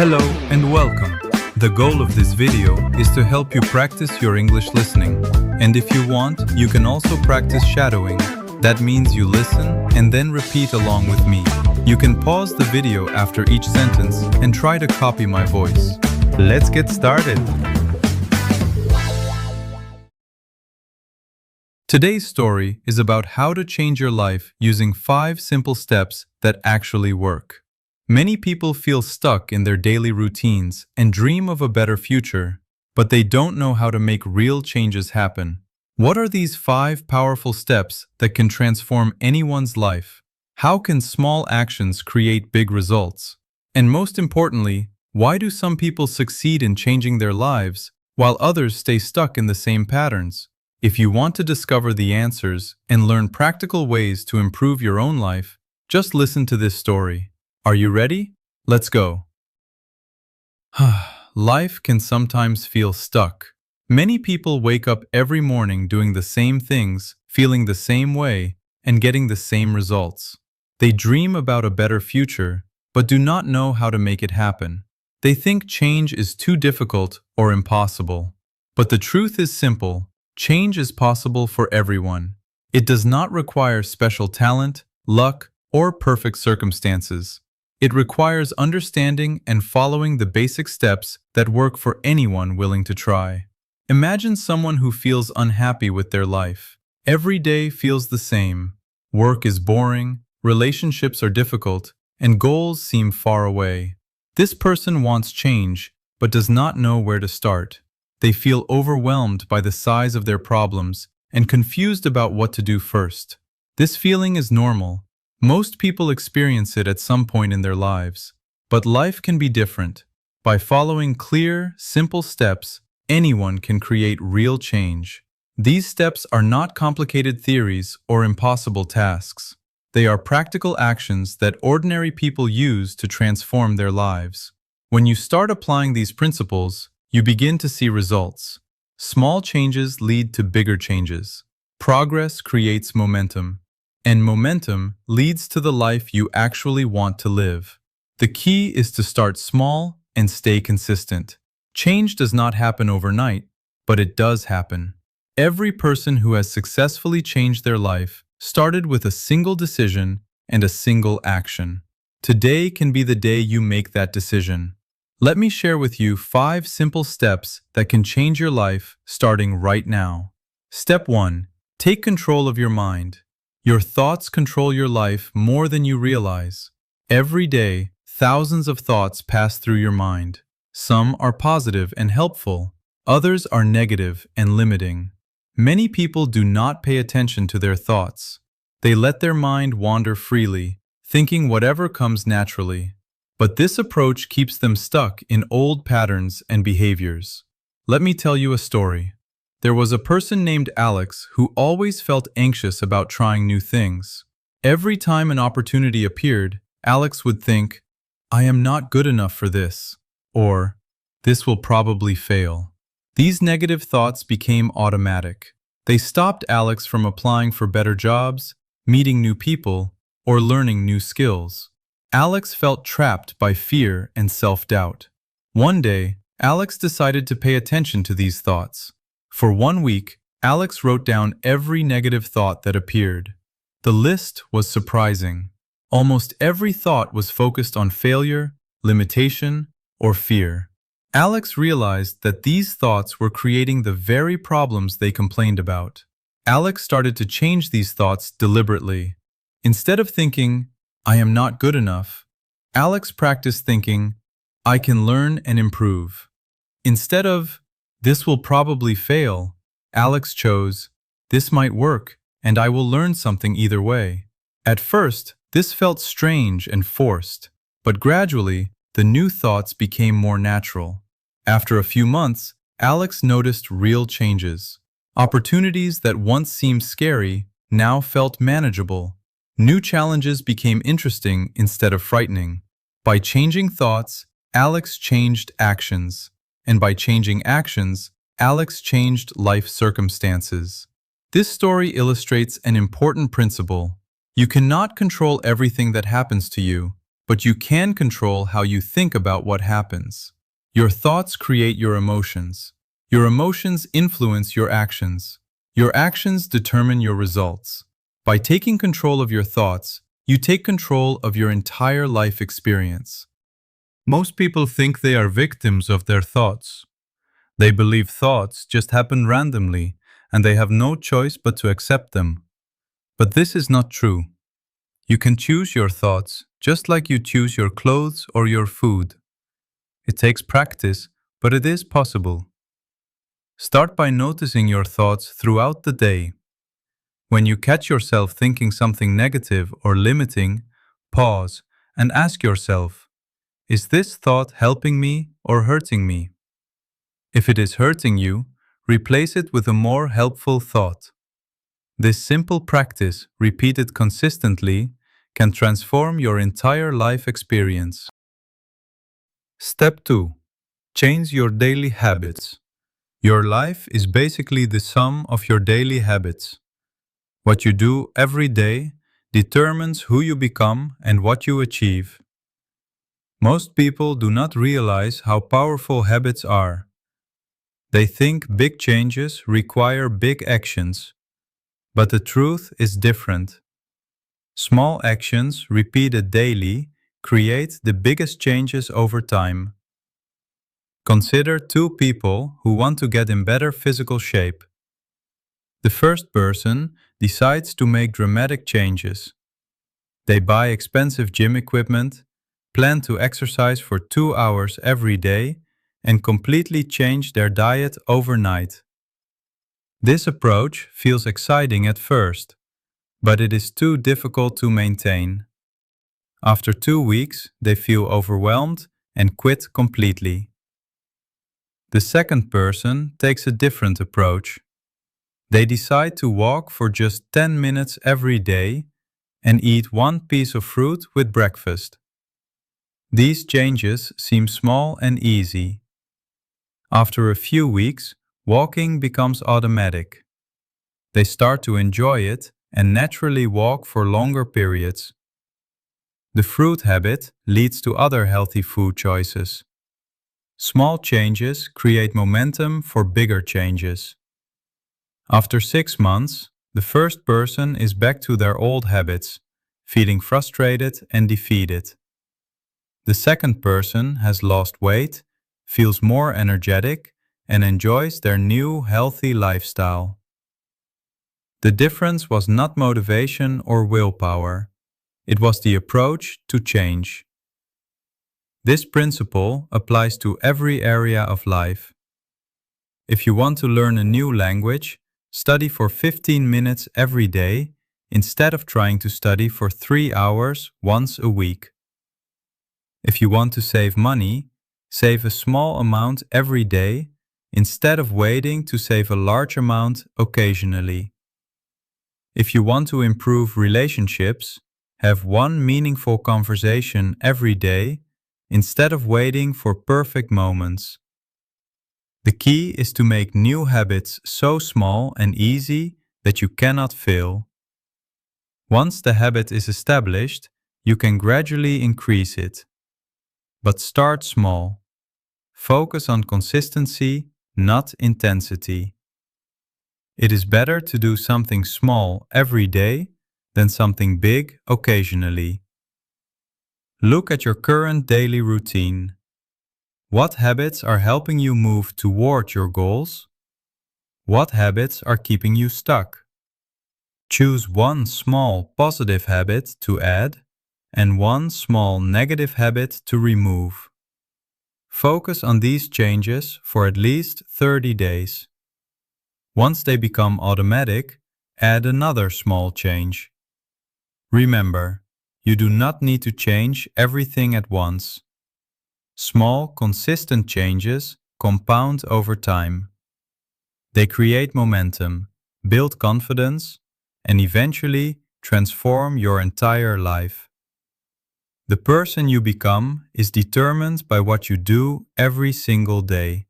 Hello and welcome. The goal of this video is to help you practice your English listening. And if you want, you can also practice shadowing. That means you listen and then repeat along with me. You can pause the video after each sentence and try to copy my voice. Let's get started. Today's story is about how to change your life using 5 simple steps that actually work. Many people feel stuck in their daily routines and dream of a better future, but they don't know how to make real changes happen. What are these 5 powerful steps that can transform anyone's life? How can small actions create big results? And most importantly, why do some people succeed in changing their lives while others stay stuck in the same patterns? If you want to discover the answers and learn practical ways to improve your own life, just listen to this story. Are you ready? Let's go. Life can sometimes feel stuck. Many people wake up every morning doing the same things, feeling the same way, and getting the same results. They dream about a better future, but do not know how to make it happen. They think change is too difficult or impossible. But the truth is simple. Change is possible for everyone. It does not require special talent, luck, or perfect circumstances. It requires understanding and following the basic steps that work for anyone willing to try. Imagine someone who feels unhappy with their life. Every day feels the same. Work is boring, relationships are difficult, and goals seem far away. This person wants change, but does not know where to start. They feel overwhelmed by the size of their problems and confused about what to do first. This feeling is normal. Most people experience it at some point in their lives. But life can be different. By following clear, simple steps, anyone can create real change. These steps are not complicated theories or impossible tasks. They are practical actions that ordinary people use to transform their lives. When you start applying these principles, you begin to see results. Small changes lead to bigger changes. Progress creates momentum. And momentum leads to the life you actually want to live. The key is to start small and stay consistent. Change does not happen overnight, but it does happen. Every person who has successfully changed their life started with a single decision and a single action. Today can be the day you make that decision. Let me share with you 5 simple steps that can change your life starting right now. Step 1. Take control of your mind. Your thoughts control your life more than you realize. Every day, thousands of thoughts pass through your mind. Some are positive and helpful. Others are negative and limiting. Many people do not pay attention to their thoughts. They let their mind wander freely, thinking whatever comes naturally. But this approach keeps them stuck in old patterns and behaviors. Let me tell you a story. There was a person named Alex who always felt anxious about trying new things. Every time an opportunity appeared, Alex would think, "I am not good enough for this," or "This will probably fail." These negative thoughts became automatic. They stopped Alex from applying for better jobs, meeting new people, or learning new skills. Alex felt trapped by fear and self-doubt. One day, Alex decided to pay attention to these thoughts. For 1 week, Alex wrote down every negative thought that appeared. The list was surprising. Almost every thought was focused on failure, limitation, or fear. Alex realized that these thoughts were creating the very problems they complained about. Alex started to change these thoughts deliberately. Instead of thinking, "I am not good enough," Alex practiced thinking, "I can learn and improve." Instead of, "This will probably fail," Alex chose, "This might work, and I will learn something either way." At first, this felt strange and forced, but gradually, the new thoughts became more natural. After a few months, Alex noticed real changes. Opportunities that once seemed scary now felt manageable. New challenges became interesting instead of frightening. By changing thoughts, Alex changed actions. And by changing actions, Alex changed life circumstances. This story illustrates an important principle. You cannot control everything that happens to you, but you can control how you think about what happens. Your thoughts create your emotions. Your emotions influence your actions. Your actions determine your results. By taking control of your thoughts, you take control of your entire life experience. Most people think they are victims of their thoughts. They believe thoughts just happen randomly, and they have no choice but to accept them. But this is not true. You can choose your thoughts just like you choose your clothes or your food. It takes practice, but it is possible. Start by noticing your thoughts throughout the day. When you catch yourself thinking something negative or limiting, pause and ask yourself, is this thought helping me or hurting me? If it is hurting you, replace it with a more helpful thought. This simple practice, repeated consistently, can transform your entire life experience. Step 2. Change your daily habits. Your life is basically the sum of your daily habits. What you do every day determines who you become and what you achieve. Most people do not realize how powerful habits are. They think big changes require big actions, but the truth is different. Small actions repeated daily create the biggest changes over time. Consider two people who want to get in better physical shape. The first person decides to make dramatic changes. They buy expensive gym equipment, plan to exercise for 2 hours every day, and completely change their diet overnight. This approach feels exciting at first, but it is too difficult to maintain. After 2 weeks, they feel overwhelmed and quit completely. The second person takes a different approach. They decide to walk for just 10 minutes every day and eat one piece of fruit with breakfast. These changes seem small and easy. After a few weeks, walking becomes automatic. They start to enjoy it and naturally walk for longer periods. The fruit habit leads to other healthy food choices. Small changes create momentum for bigger changes. After 6 months, the first person is back to their old habits, feeling frustrated and defeated. The second person has lost weight, feels more energetic, and enjoys their new healthy lifestyle. The difference was not motivation or willpower. It was the approach to change. This principle applies to every area of life. If you want to learn a new language, study for 15 minutes every day instead of trying to study for 3 hours once a week. If you want to save money, save a small amount every day instead of waiting to save a large amount occasionally. If you want to improve relationships, have one meaningful conversation every day instead of waiting for perfect moments. The key is to make new habits so small and easy that you cannot fail. Once the habit is established, you can gradually increase it. But start small. Focus on consistency, not intensity. It is better to do something small every day than something big occasionally. Look at your current daily routine. What habits are helping you move toward your goals? What habits are keeping you stuck? Choose one small positive habit to add and one small negative habit to remove. Focus on these changes for at least 30 days. Once they become automatic, add another small change. Remember, you do not need to change everything at once. Small, consistent changes compound over time. They create momentum, build confidence, and eventually transform your entire life. The person you become is determined by what you do every single day.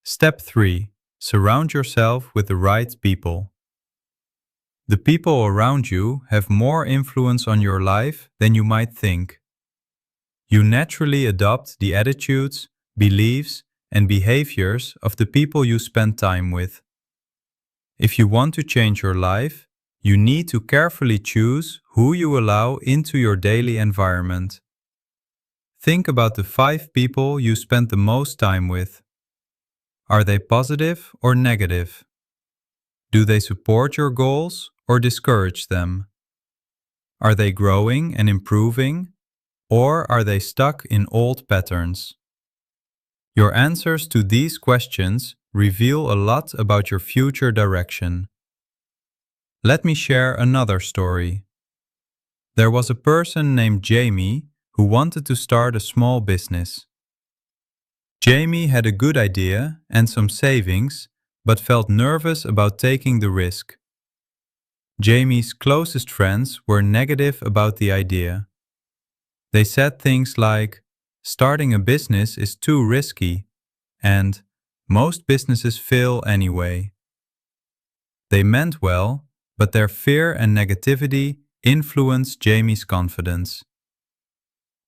Step 3. Surround yourself with the right people. The people around you have more influence on your life than you might think. You naturally adopt the attitudes, beliefs, and behaviors of the people you spend time with. If you want to change your life, you need to carefully choose who you allow into your daily environment. Think about the 5 people you spend the most time with. Are they positive or negative? Do they support your goals or discourage them? Are they growing and improving, or are they stuck in old patterns? Your answers to these questions reveal a lot about your future direction. Let me share another story. There was a person named Jamie who wanted to start a small business. Jamie had a good idea and some savings, but felt nervous about taking the risk. Jamie's closest friends were negative about the idea. They said things like, "Starting a business is too risky," and "Most businesses fail anyway." They meant well, but their fear and negativity influenced Jamie's confidence.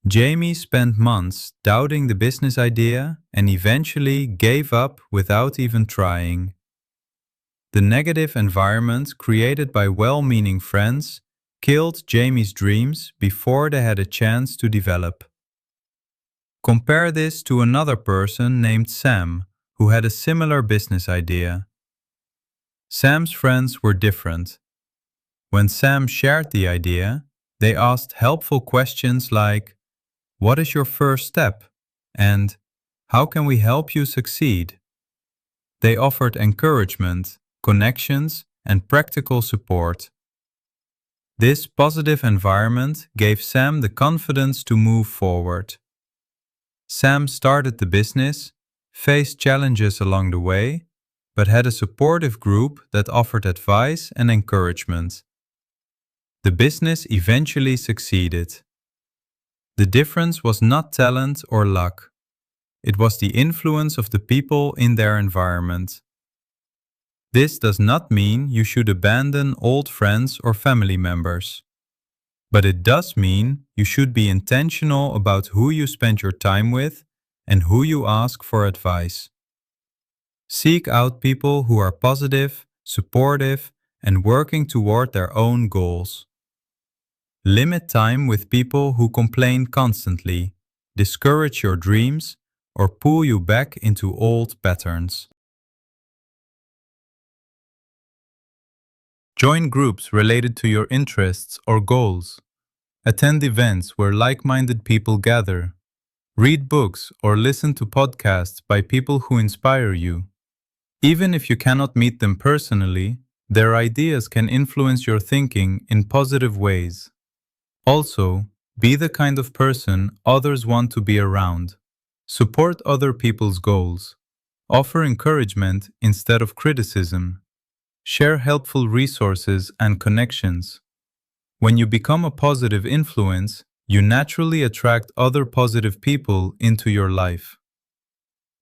Jamie spent months doubting the business idea and eventually gave up without even trying. The negative environment created by well-meaning friends killed Jamie's dreams before they had a chance to develop. Compare this to another person named Sam, who had a similar business idea. Sam's friends were different. When Sam shared the idea, they asked helpful questions like, "What is your first step?" and "How can we help you succeed?" They offered encouragement, connections, and practical support. This positive environment gave Sam the confidence to move forward. Sam started the business, faced challenges along the way, but had a supportive group that offered advice and encouragement. The business eventually succeeded. The difference was not talent or luck. It was the influence of the people in their environment. This does not mean you should abandon old friends or family members. But it does mean you should be intentional about who you spend your time with and who you ask for advice. Seek out people who are positive, supportive, and working toward their own goals. Limit time with people who complain constantly, discourage your dreams, or pull you back into old patterns. Join groups related to your interests or goals. Attend events where like-minded people gather. Read books or listen to podcasts by people who inspire you. Even if you cannot meet them personally, their ideas can influence your thinking in positive ways. Also, be the kind of person others want to be around. Support other people's goals. Offer encouragement instead of criticism. Share helpful resources and connections. When you become a positive influence, you naturally attract other positive people into your life.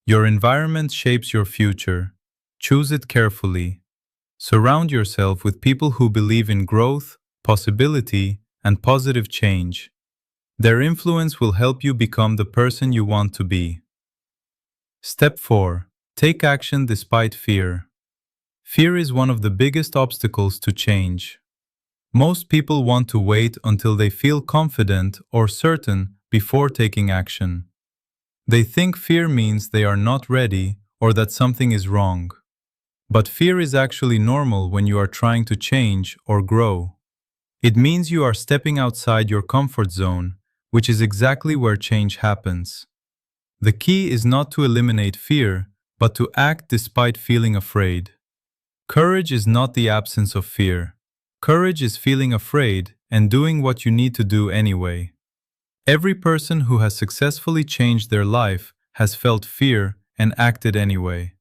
Your environment shapes your future. Choose it carefully. Surround yourself with people who believe in growth, possibility, and positive change. Their influence will help you become the person you want to be. Step 4. Take action despite fear. Fear is one of the biggest obstacles to change. Most people want to wait until they feel confident or certain before taking action. They think fear means they are not ready or that something is wrong. But fear is actually normal when you are trying to change or grow. It means you are stepping outside your comfort zone, which is exactly where change happens. The key is not to eliminate fear, but to act despite feeling afraid. Courage is not the absence of fear. Courage is feeling afraid and doing what you need to do anyway. Every person who has successfully changed their life has felt fear and acted anyway.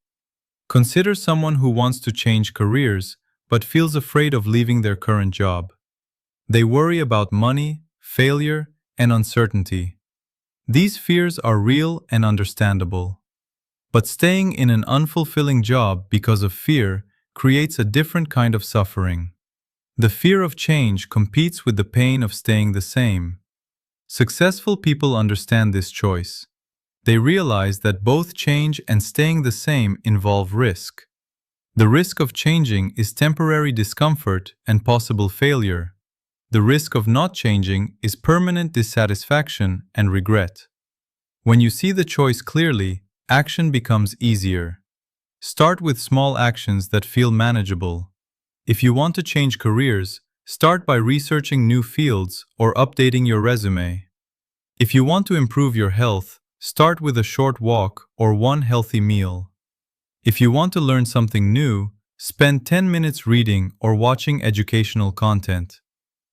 Consider someone who wants to change careers but feels afraid of leaving their current job. They worry about money, failure, and uncertainty. These fears are real and understandable. But staying in an unfulfilling job because of fear creates a different kind of suffering. The fear of change competes with the pain of staying the same. Successful people understand this choice. They realize that both change and staying the same involve risk. The risk of changing is temporary discomfort and possible failure. The risk of not changing is permanent dissatisfaction and regret. When you see the choice clearly, action becomes easier. Start with small actions that feel manageable. If you want to change careers, start by researching new fields or updating your resume. If you want to improve your health, start with a short walk or one healthy meal. If you want to learn something new, spend 10 minutes reading or watching educational content.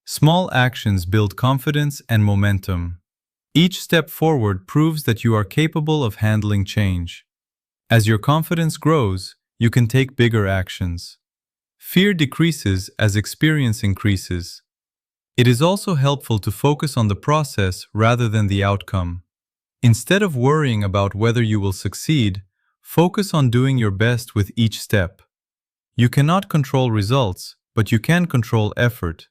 Small actions build confidence and momentum. Each step forward proves that you are capable of handling change. As your confidence grows, you can take bigger actions. Fear decreases as experience increases. It is also helpful to focus on the process rather than the outcome. Instead of worrying about whether you will succeed, focus on doing your best with each step. You cannot control results, but you can control effort.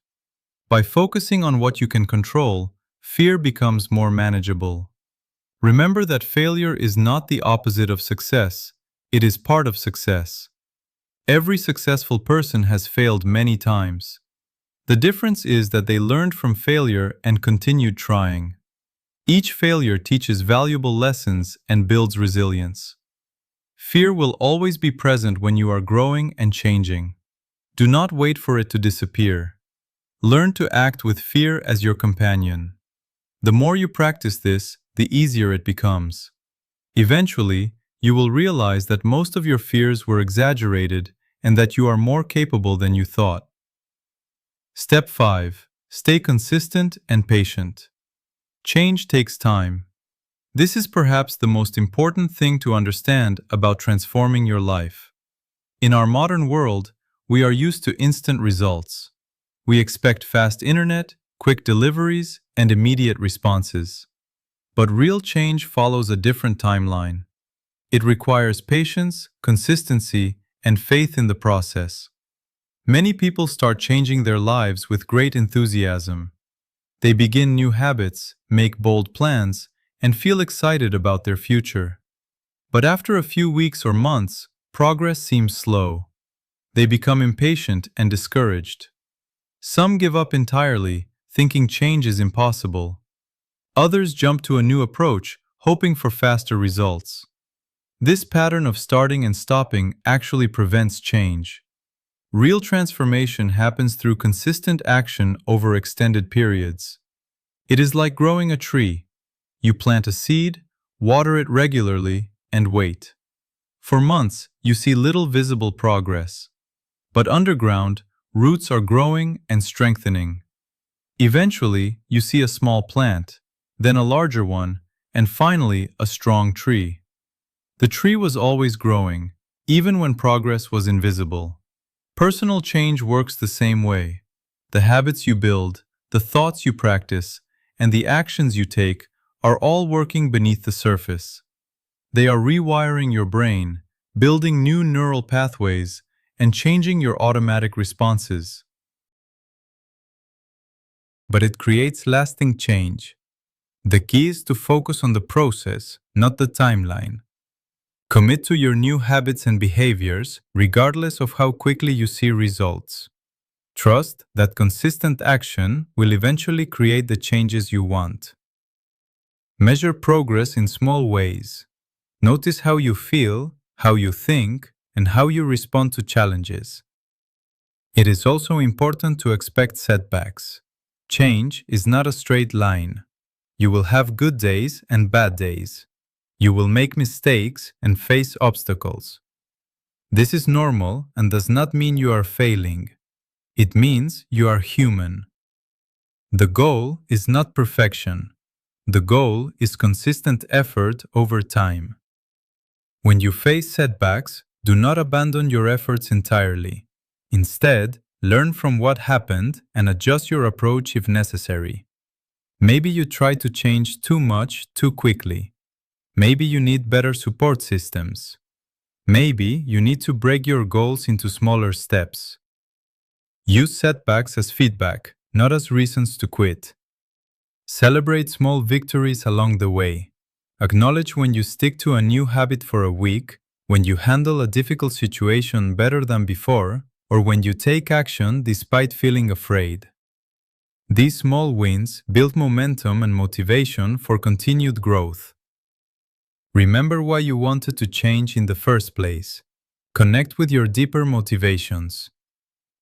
By focusing on what you can control, fear becomes more manageable. Remember that failure is not the opposite of success, it is part of success. Every successful person has failed many times. The difference is that they learned from failure and continued trying. Each failure teaches valuable lessons and builds resilience. Fear will always be present when you are growing and changing. Do not wait for it to disappear. Learn to act with fear as your companion. The more you practice this, the easier it becomes. Eventually, you will realize that most of your fears were exaggerated and that you are more capable than you thought. Step 5. Stay consistent and patient. Change takes time. This is perhaps the most important thing to understand about transforming your life. In our modern world, we are used to instant results. We expect fast internet, quick deliveries, and immediate responses. But real change follows a different timeline. It requires patience, consistency, and faith in the process. Many people start changing their lives with great enthusiasm. They begin new habits, make bold plans, and feel excited about their future. But after a few weeks or months, progress seems slow. They become impatient and discouraged. Some give up entirely, thinking change is impossible. Others jump to a new approach, hoping for faster results. This pattern of starting and stopping actually prevents change. Real transformation happens through consistent action over extended periods. It is like growing a tree. You plant a seed, water it regularly, and wait. For months, you see little visible progress. But underground, roots are growing and strengthening. Eventually, you see a small plant, then a larger one, and finally a strong tree. The tree was always growing, even when progress was invisible. Personal change works the same way. The habits you build, the thoughts you practice, and the actions you take are all working beneath the surface. They are rewiring your brain, building new neural pathways, and changing your automatic responses. But it creates lasting change. The key is to focus on the process, not the timeline. Commit to your new habits and behaviors, regardless of how quickly you see results. Trust that consistent action will eventually create the changes you want. Measure progress in small ways. Notice how you feel, how you think, and how you respond to challenges. It is also important to expect setbacks. Change is not a straight line. You will have good days and bad days. You will make mistakes and face obstacles. This is normal and does not mean you are failing. It means you are human. The goal is not perfection. The goal is consistent effort over time. When you face setbacks, do not abandon your efforts entirely. Instead, learn from what happened and adjust your approach if necessary. Maybe you try to change too much too quickly. Maybe you need better support systems. Maybe you need to break your goals into smaller steps. Use setbacks as feedback, not as reasons to quit. Celebrate small victories along the way. Acknowledge when you stick to a new habit for a week, when you handle a difficult situation better than before, or when you take action despite feeling afraid. These small wins build momentum and motivation for continued growth. Remember why you wanted to change in the first place. Connect with your deeper motivations.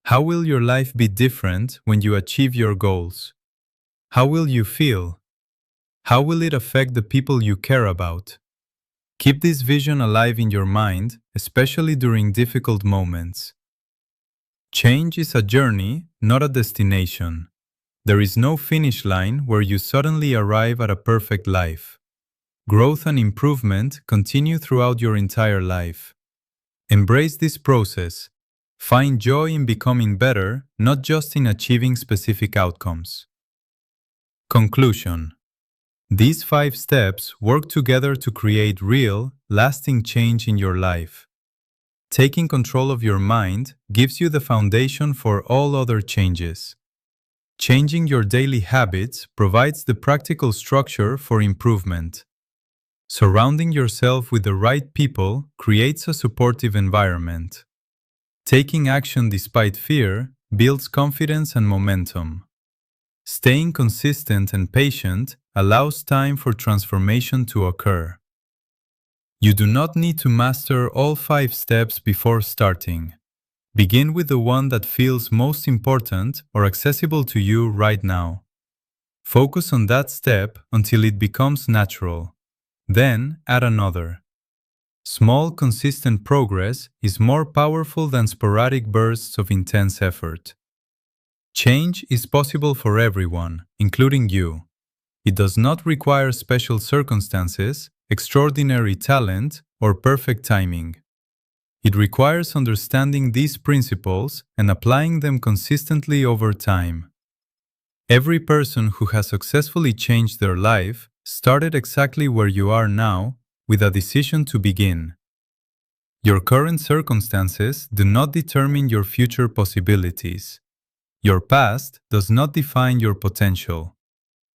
How will your life be different when you achieve your goals? How will you feel? How will it affect the people you care about? Keep this vision alive in your mind, especially during difficult moments. Change is a journey, not a destination. There is no finish line where you suddenly arrive at a perfect life. Growth and improvement continue throughout your entire life. Embrace this process. Find joy in becoming better, not just in achieving specific outcomes. Conclusion. These 5 steps work together to create real, lasting change in your life. Taking control of your mind gives you the foundation for all other changes. Changing your daily habits provides the practical structure for improvement. Surrounding yourself with the right people creates a supportive environment. Taking action despite fear builds confidence and momentum. Staying consistent and patient allows time for transformation to occur. You do not need to master all 5 steps before starting. Begin with the one that feels most important or accessible to you right now. Focus on that step until it becomes natural. Then add another. Small, consistent progress is more powerful than sporadic bursts of intense effort. Change is possible for everyone, including you. It does not require special circumstances, extraordinary talent, or perfect timing. It requires understanding these principles and applying them consistently over time. Every person who has successfully changed their life started exactly where you are now, with a decision to begin. Your current circumstances do not determine your future possibilities. Your past does not define your potential.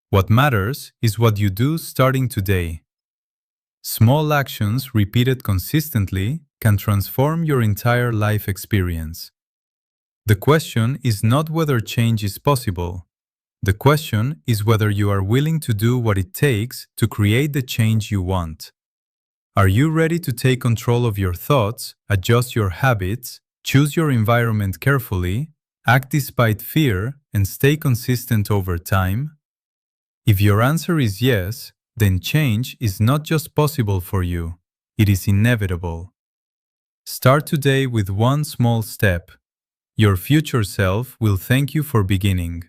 What matters is what you do starting today. Small actions repeated consistently can transform your entire life experience. The question is not whether change is possible. The question is whether you are willing to do what it takes to create the change you want. Are you ready to take control of your thoughts, adjust your habits, choose your environment carefully, act despite fear, and stay consistent over time? If your answer is yes, then change is not just possible for you, it is inevitable. Start today with one small step. Your future self will thank you for beginning.